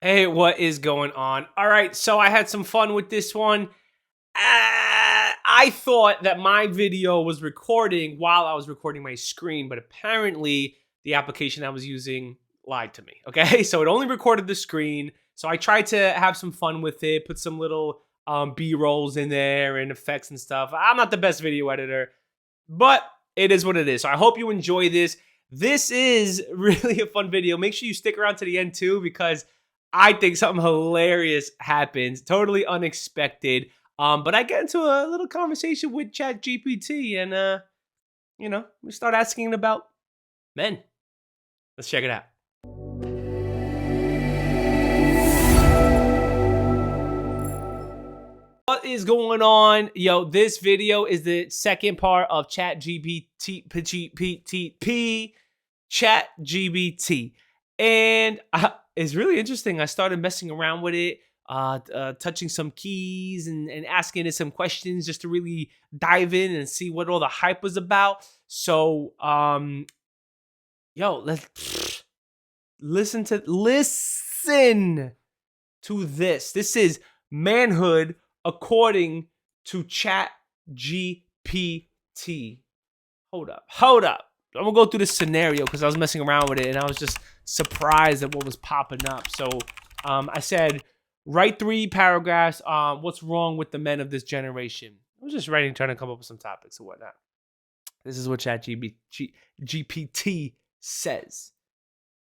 Hey, what is going on? All right, so I had some fun with this one. I thought that my video was recording while I was recording my screen, but apparently the application I was using lied to me. Okay, so it only recorded the screen. So I tried to have some fun with it, put some little B rolls in there and effects and stuff. I'm not the best video editor, but it is what it is. So I hope you enjoy this. This is really a fun video. Make sure you stick around to the end too, because I think something hilarious happens, totally unexpected. But I get into a little conversation with ChatGPT, and we start asking about men. Let's check it out. What is going on? Yo, this video is the second part of ChatGPT. And it's really interesting. I started messing around with it, touching some keys and asking it some questions just to really dive in and see what all the hype was about. So, let's listen to this. This is manhood according to ChatGPT. Hold up. I'm gonna go through this scenario because I was messing around with it and I was just surprised at what was popping up. So I said, write 3 paragraphs on what's wrong with the men of this generation. I was just trying to come up with some topics and whatnot. This is what ChatGPT says.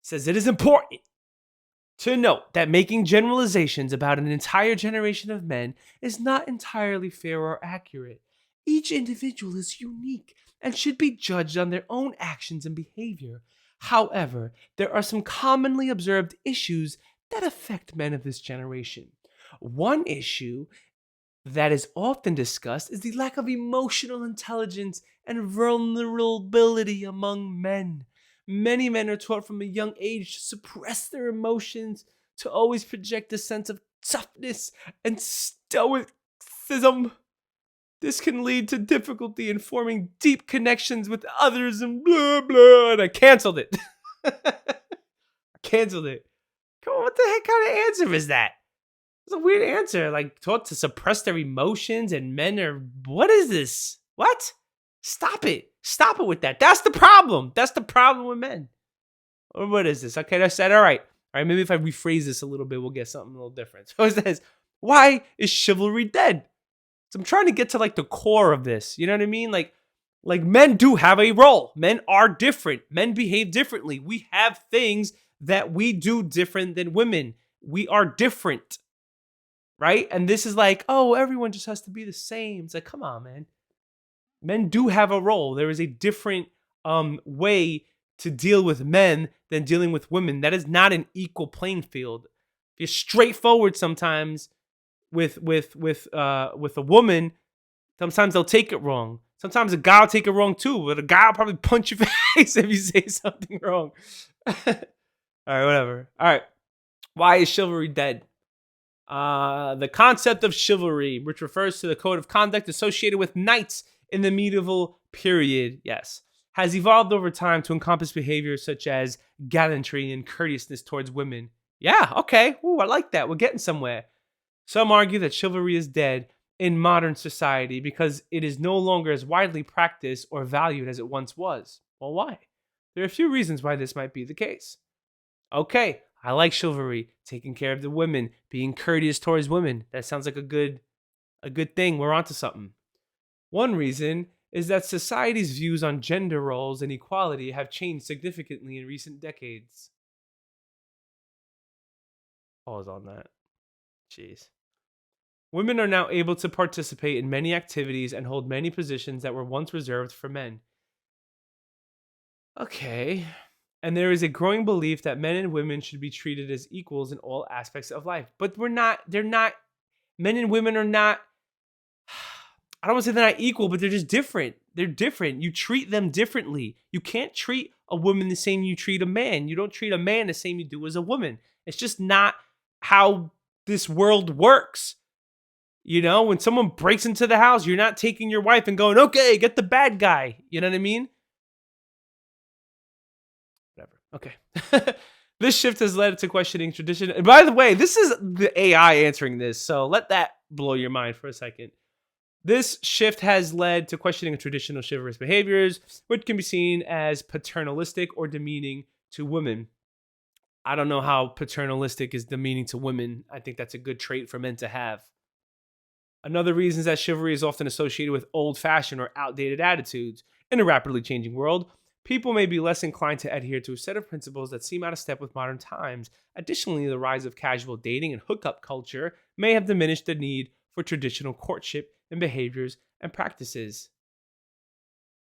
It says it is important to note that making generalizations about an entire generation of men is not entirely fair or accurate. Each individual is unique and should be judged on their own actions and behavior. However, there are some commonly observed issues that affect men of this generation. One issue that is often discussed is the lack of emotional intelligence and vulnerability among men. Many men are taught from a young age to suppress their emotions, to always project a sense of toughness and stoicism. This can lead to difficulty in forming deep connections with others and blah, blah. And I canceled it. Come on, what the heck kind of answer is that? It's a weird answer. Like, taught to suppress their emotions and men are... What is this? What? Stop it with that. That's the problem with men. Or what is this? Okay, I said, all right, maybe if I rephrase this a little bit, we'll get something a little different. So it says, why is chivalry dead? So I'm trying to get to like the core of this. You know what I mean? Like men do have a role. Men are different. Men behave differently. We have things that we do different than women. We are different, right? And this is like, oh, everyone just has to be the same. It's like, come on, man. Men do have a role. There is a different way to deal with men than dealing with women. That is not an equal playing field. If you're straightforward sometimes with a woman, sometimes they'll take it wrong. Sometimes a guy will take it wrong too, but a guy will probably punch your face if you say something wrong. All right, whatever. All right. Why is chivalry dead? The concept of chivalry, which refers to the code of conduct associated with knights in the medieval period, yes, has evolved over time to encompass behaviors such as gallantry and courteousness towards women. Yeah, okay. Ooh, I like that. We're getting somewhere. Some argue that chivalry is dead in modern society because it is no longer as widely practiced or valued as it once was. Well, why? There are a few reasons why this might be the case. Okay, I like chivalry, taking care of the women, being courteous towards women. That sounds like a good thing. We're onto something. One reason is that society's views on gender roles and equality have changed significantly in recent decades. Pause on that. Jeez. Women are now able to participate in many activities and hold many positions that were once reserved for men. Okay. And there is a growing belief that men and women should be treated as equals in all aspects of life. But men and women are not, I don't want to say they're not equal, but they're just different. They're different. You treat them differently. You can't treat a woman the same you treat a man. You don't treat a man the same you do as a woman. It's just not how this world works. You know, when someone breaks into the house, you're not taking your wife and going, okay, get the bad guy. You know what I mean? Whatever. Okay. This shift has led to questioning tradition. And by the way, this is the AI answering this, so let that blow your mind for a second. This shift has led to questioning traditional chivalrous behaviors, which can be seen as paternalistic or demeaning to women. I don't know how paternalistic is demeaning to women. I think that's a good trait for men to have. Another reason is that chivalry is often associated with old-fashioned or outdated attitudes. In a rapidly changing world, people may be less inclined to adhere to a set of principles that seem out of step with modern times. Additionally, the rise of casual dating and hookup culture may have diminished the need for traditional courtship and behaviors and practices.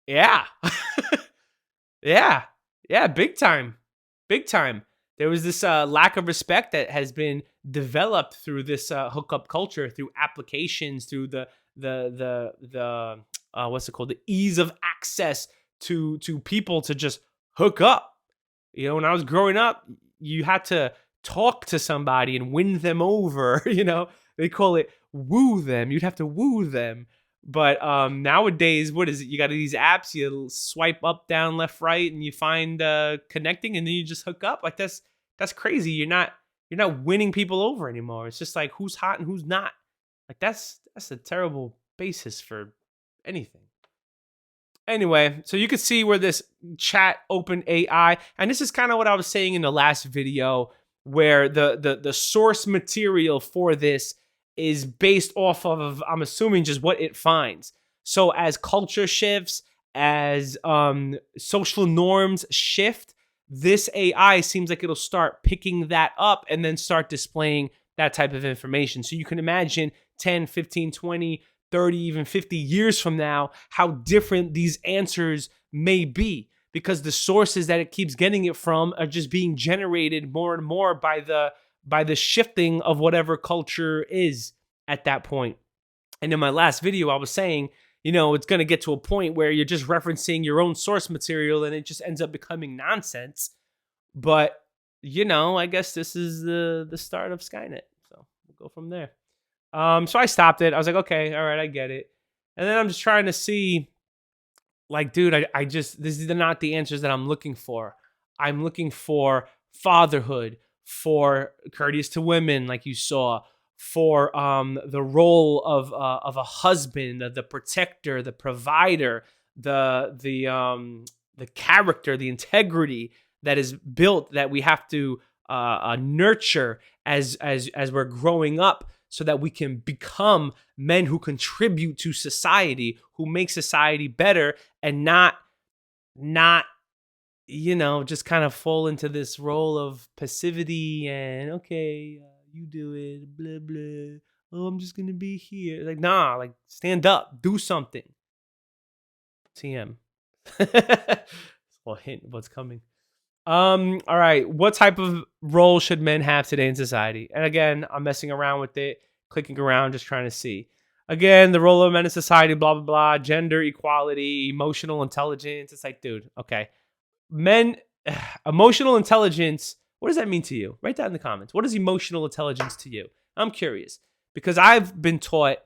Yeah. Yeah, big time. Big time. There was this lack of respect that has been developed through this hookup culture, through applications, through the what's it called, the ease of access to people to just hook up. You know, when I was growing up, you had to talk to somebody and win them over. You know, they call it woo them. You'd have to woo them. But nowadays, what is it? You got these apps. You swipe up, down, left, right, and you find connecting, and then you just hook up. Like that's crazy. You're not winning people over anymore. It's just like who's hot and who's not. Like that's a terrible basis for anything. Anyway, so you can see where this chat open AI, and this is kind of what I was saying in the last video, where the source material for this is based off of, I'm assuming, just what it finds. So as culture shifts, as social norms shift, this AI seems like it'll start picking that up and then start displaying that type of information. So you can imagine 10, 15, 20, 30, even 50 years from now, how different these answers may be, because the sources that it keeps getting it from are just being generated more and more by the shifting of whatever culture is at that point. And in my last video, I was saying, you know, it's going to get to a point where you're just referencing your own source material and it just ends up becoming nonsense. But, you know, I guess this is the start of Skynet. So we'll go from there. So I stopped it. I was like, okay, all right, I get it. And then I'm just trying to see, like, dude, I just, this is not the answers that I'm looking for. I'm looking for fatherhood, for courteous to women, like you saw, for the role of a husband, the protector, the provider, the character, the integrity that is built, that we have to nurture as we're growing up, so that we can become men who contribute to society, who make society better, and not, you know, just kind of fall into this role of passivity and, okay, you do it, blah, blah. Oh, I'm just going to be here. Like, nah, like, stand up, do something. TM. It's a hint of what's coming. All right. What type of role should men have today in society? And again, I'm messing around with it, clicking around, just trying to see. Again, the role of men in society, blah, blah, blah, gender equality, emotional intelligence. It's like, dude, okay. Men, emotional intelligence, what does that mean to you? Write that in the comments. What is emotional intelligence to you? I'm curious, because I've been taught,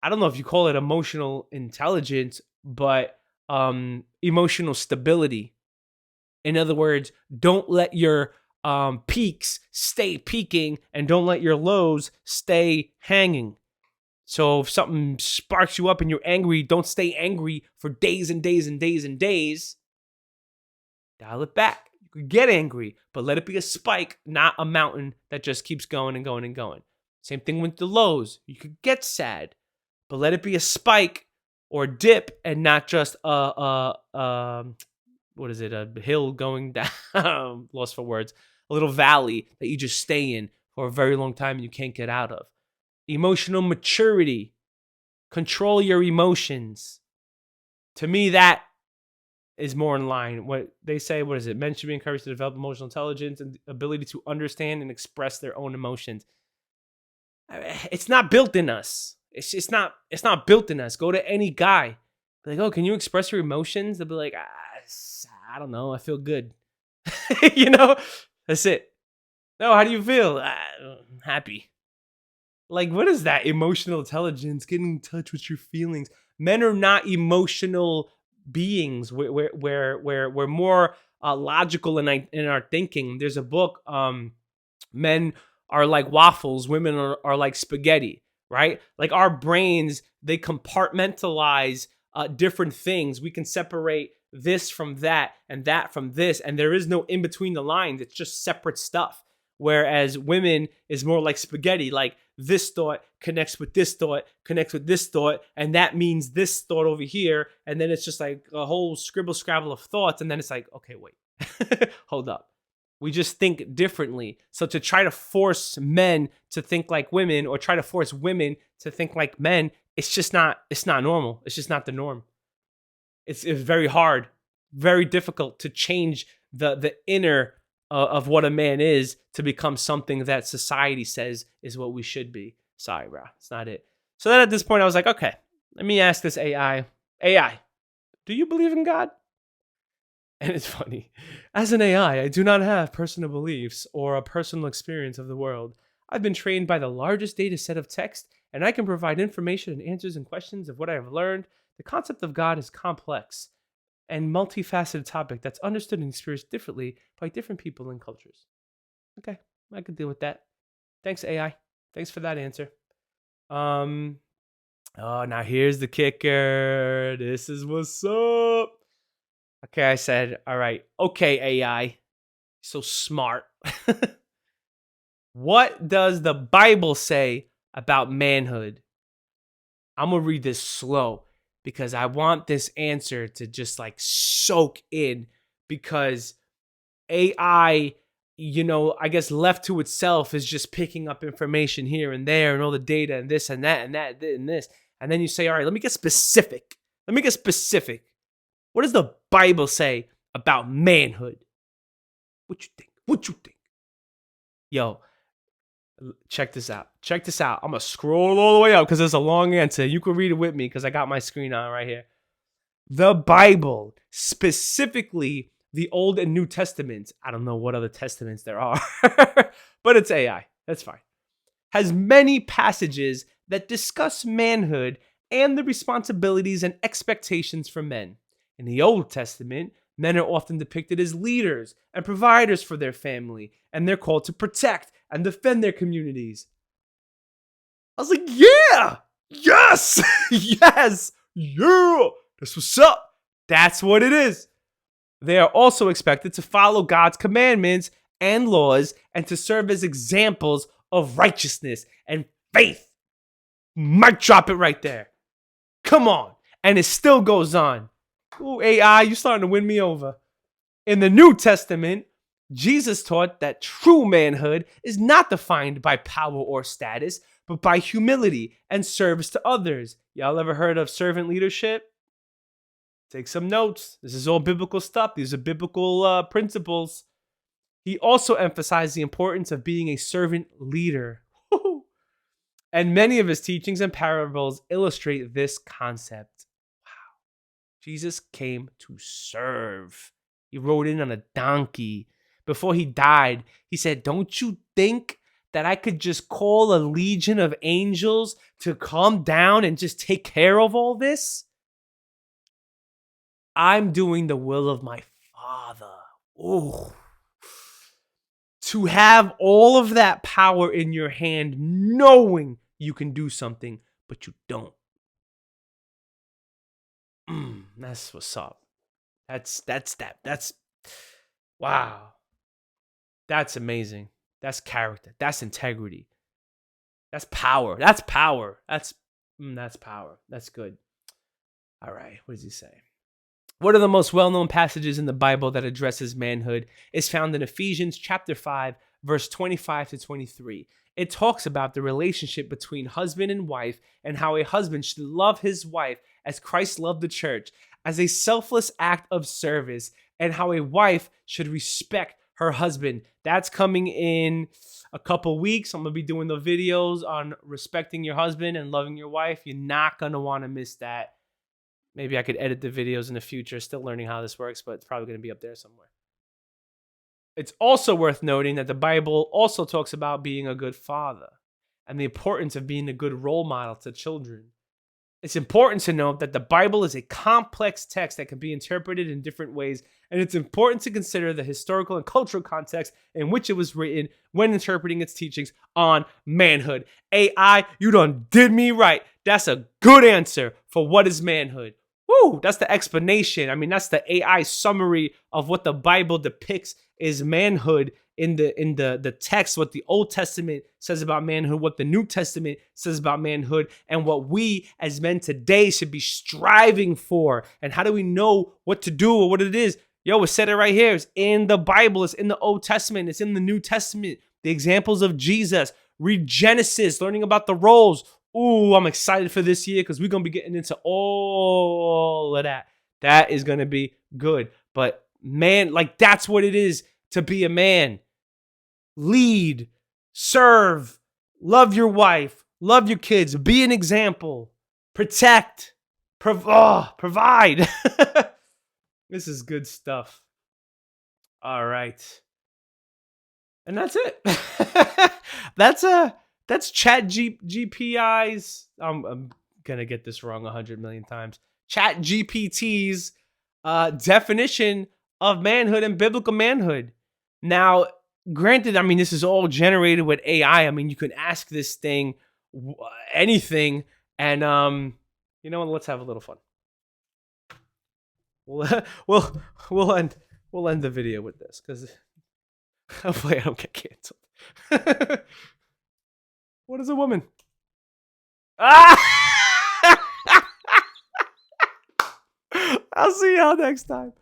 I don't know if you call it emotional intelligence, but emotional stability. In other words, don't let your peaks stay peaking, and don't let your lows stay hanging. So if something sparks you up and you're angry, don't stay angry for days and days and days and days. Dial it back. You could get angry, but let it be a spike, not a mountain that just keeps going and going and going. Same thing with the lows. You could get sad, but let it be a spike or dip, and not just what is it? A hill going down, lost for words, a little valley that you just stay in for a very long time and you can't get out of. Emotional maturity, control your emotions. To me, that is more in line. What they say, what is it? Men should be encouraged to develop emotional intelligence and ability to understand and express their own emotions. It's not built in us. It's not built in us. Go to any guy. Be like, oh, can you express your emotions? They'll be like, I don't know. I feel good. You know, that's it. No, how do you feel? I'm happy. Like, what is that? Emotional intelligence, getting in touch with your feelings. Men are not emotional beings. We're more logical in our thinking. There's a book, men are like waffles, women are like spaghetti, right? Like our brains, they compartmentalize different things. We can separate this from that and that from this, and there is no in between the lines. It's just separate stuff. Whereas women is more like spaghetti, like this thought connects with this thought, connects with this thought, and that means this thought over here. And then it's just like a whole scribble scrabble of thoughts. And then it's like, okay, wait, hold up. We just think differently. So to try to force men to think like women or try to force women to think like men, it's not normal. It's just not the norm. It's very hard, very difficult to change the inner of what a man is to become something that society says is what we should be. Sorry, bro. It's not it. So then at this point, I was like, okay, let me ask this AI, do you believe in God? And it's funny. As an AI, I do not have personal beliefs or a personal experience of the world. I've been trained by the largest data set of text, and I can provide information and answers and questions of what I have learned. The concept of God is complex and multifaceted topic that's understood and experienced differently by different people and cultures. Okay, I could deal with that. Thanks, AI. Thanks for that answer. Oh, now here's the kicker. This is what's up. Okay, I said, all right. Okay, AI. So smart. What does the Bible say about manhood? I'm going to read this slow because I want this answer to just like soak in, because AI, I guess left to itself is just picking up information here and there and all the data and this and that and that and this. And then you say, all right, let me get specific. What does the Bible say about manhood? What you think? Yo, check this out. I'm going to scroll all the way up because there's a long answer. You can read it with me because I got my screen on right here. The Bible, specifically the Old and New Testaments, I don't know what other testaments there are, but it's AI. That's fine. Has many passages that discuss manhood and the responsibilities and expectations for men. In the Old Testament, men are often depicted as leaders and providers for their family, and they're called to protect and defend their communities. I was like, yeah, yes, yes, yeah, that's what's up. That's what it is. They are also expected to follow God's commandments and laws and to serve as examples of righteousness and faith. Might drop it right there. Come on. And it still goes on. Ooh, AI, you're starting to win me over. In the New Testament, Jesus taught that true manhood is not defined by power or status, but by humility and service to others. Y'all ever heard of servant leadership? Take some notes. This is all biblical stuff. These are biblical principles. He also emphasized the importance of being a servant leader. And many of his teachings and parables illustrate this concept. Wow. Jesus came to serve. He rode in on a donkey. Before he died, he said, don't you think that I could just call a legion of angels to come down and just take care of all this? I'm doing the will of my Father. Oh. To have all of that power in your hand, knowing you can do something, but you don't. That's what's up. That's wow. That's amazing. That's character. That's integrity. That's power. That's power. That's power. That's good. All right. What does he say? One of the most well-known passages in the Bible that addresses manhood is found in Ephesians chapter 5, verse 25 to 23. It talks about the relationship between husband and wife and how a husband should love his wife as Christ loved the church, as a selfless act of service, and how a wife should respect her husband. That's coming in a couple weeks. I'm going to be doing the videos on respecting your husband and loving your wife. You're not going to want to miss that. Maybe I could edit the videos in the future. Still learning how this works, but it's probably going to be up there somewhere. It's also worth noting that the Bible also talks about being a good father and the importance of being a good role model to children. It's important to note that the Bible is a complex text that can be interpreted in different ways, and it's important to consider the historical and cultural context in which it was written when interpreting its teachings on manhood. AI, you done did me right. That's a good answer for what is manhood. Woo, that's the explanation. I mean, that's the AI summary of what the Bible depicts is manhood in the text, what the Old Testament says about manhood, what the New Testament says about manhood, and what we as men today should be striving for. And how do we know what to do or what it is? Yo, it said it right here. It's in the Bible. It's in the Old Testament. It's in the New Testament. The examples of Jesus. Read Genesis, learning about the roles. Ooh, I'm excited for this year because we're going to be getting into all of that. That is going to be good. But man, like that's what it is to be a man. Lead, serve, love your wife, love your kids, be an example, protect, provide. This is good stuff. All right. And that's it. That's ChatGPT's. I'm gonna get this wrong 100 million times. ChatGPT's definition of manhood and biblical manhood. Now, granted, I mean this is all generated with AI. I mean you can ask this thing anything, and you know what? Let's have a little fun. We'll end the video with this because hopefully I don't get canceled. What is a woman? Ah! I'll see y'all next time.